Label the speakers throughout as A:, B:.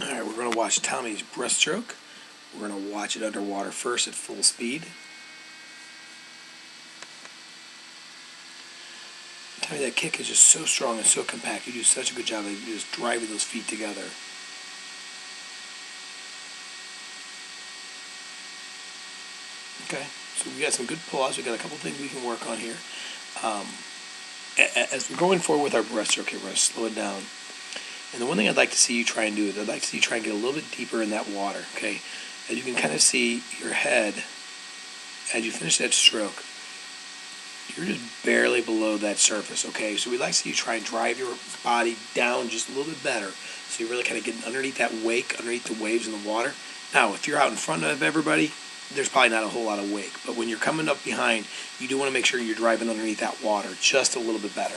A: Alright, we're going to watch Tommy's breaststroke. We're going to watch it underwater first at full speed. Tommy, that kick is just so strong and so compact. You do such a good job of just driving those feet together. Okay, so we got some good pull-outs. We got a couple things we can work on here. As we're going forward with our breaststroke here, we're going to slow it down. And the one thing I'd like to see you try and do is I'd like to see you try and get a little bit deeper in that water, okay? As you can kind of see your head, as you finish that stroke, you're just barely below that surface, okay? So we'd like to see you try and drive your body down just a little bit better. So you're really kind of getting underneath that wake, underneath the waves in the water. Now, if you're out in front of everybody, there's probably not a whole lot of wake. But when you're coming up behind, you do want to make sure you're driving underneath that water just a little bit better.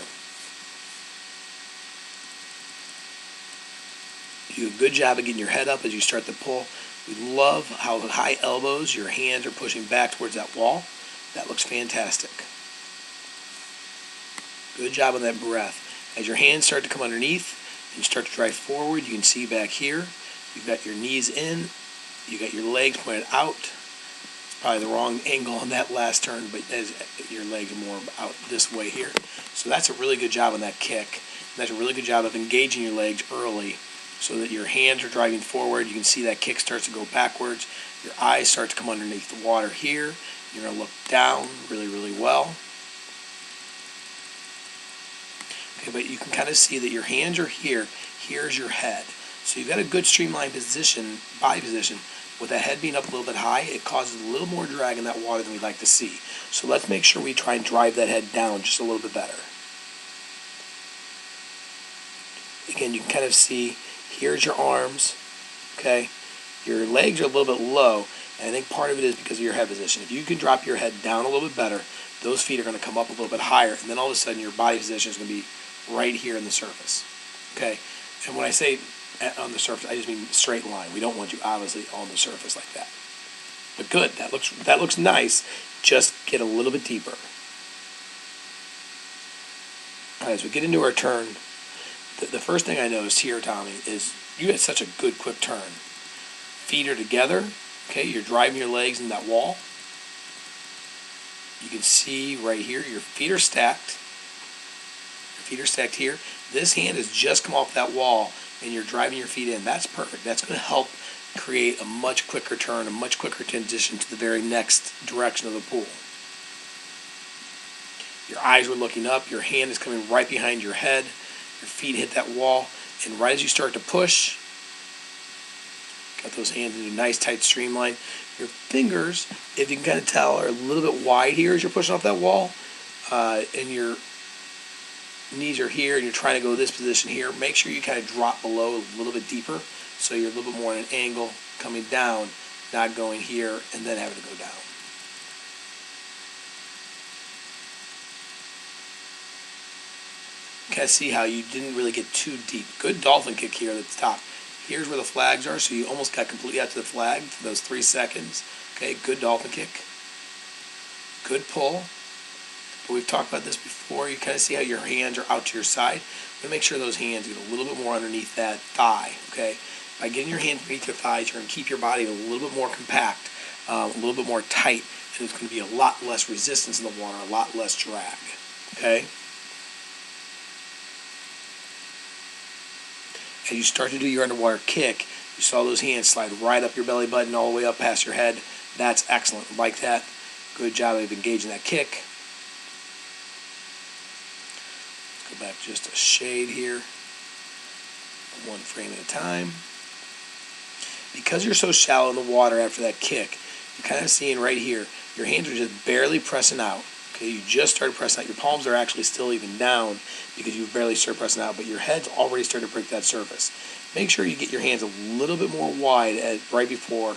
A: You do a good job of getting your head up as you start to pull. We love how high elbows, your hands are pushing back towards that wall. That looks fantastic. Good job on that breath. As your hands start to come underneath and you start to drive forward, you can see back here, you've got your knees in, you got your legs pointed out. It's probably the wrong angle on that last turn, but as your legs are more out this way here. So that's a really good job on that kick. And that's a really good job of engaging your legs early so that your hands are driving forward. You can see that kick starts to go backwards. Your eyes start to come underneath the water here. You're going to look down really, really well. Okay, but you can kind of see that your hands are here. Here's your head. So you've got a good streamlined position, body position. With that head being up a little bit high, it causes a little more drag in that water than we'd like to see. So let's make sure we try and drive that head down just a little bit better. Again, you can kind of see, here's your arms, okay? Your legs are a little bit low, and I think part of it is because of your head position. If you can drop your head down a little bit better, those feet are going to come up a little bit higher, and then all of a sudden your body position is going to be right here in the surface, okay? And when I say on the surface, I just mean straight line. We don't want you obviously on the surface like that. But good, that looks nice. Just get a little bit deeper. All right, as we get into our turn, the first thing I noticed here, Tommy, is you had such a good quick turn. Feet are together, okay? You're driving your legs in that wall. You can see right here, your feet are stacked. Your feet are stacked here. This hand has just come off that wall, and you're driving your feet in. That's perfect. That's going to help create a much quicker turn, a much quicker transition to the very next direction of the pool. Your eyes were looking up. Your hand is coming right behind your head. Your feet hit that wall, and right as you start to push, got those hands in a nice tight streamline. Your fingers, if you can kind of tell, are a little bit wide here as you're pushing off that wall, and your knees are here, and you're trying to go this position here. Make sure you kind of drop below a little bit deeper, so you're a little bit more at an angle coming down, not going here and then having to go down. Kind of see how you didn't really get too deep. Good dolphin kick here at the top. Here's where the flags are, so you almost got completely out to the flag for those 3 seconds. Okay, good dolphin kick. Good pull. But we've talked about this before. You kind of see how your hands are out to your side. But make sure those hands get a little bit more underneath that thigh. Okay, by getting your hands underneath your thighs, you're going to keep your body a little bit more compact, a little bit more tight, and there's going to be a lot less resistance in the water, a lot less drag. Okay. As you start to do your underwater kick, you saw those hands slide right up your belly button all the way up past your head. That's excellent. Like that. Good job of engaging that kick. Let's go back just a shade here. One frame at a time. Because you're so shallow in the water after that kick, you're kind of seeing right here, your hands are just barely pressing out. Okay, you just started pressing out. Your palms are actually still even down because you've barely started pressing out, but your head's already started to break that surface. Make sure you get your hands a little bit more wide right before.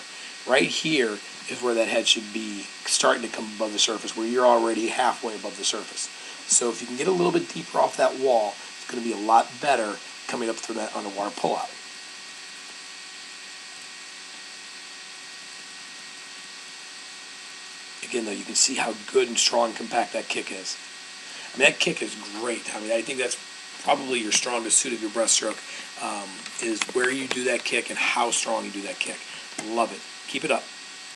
A: Right here is where that head should be starting to come above the surface, where you're already halfway above the surface. So if you can get a little bit deeper off that wall, it's going to be a lot better coming up through that underwater pullout. Again, though, you can see how good and strong and compact that kick is. I mean, that kick is great. I mean, I think that's probably your strongest suit of your breaststroke, is where you do that kick and how strong you do that kick. Love it. Keep it up.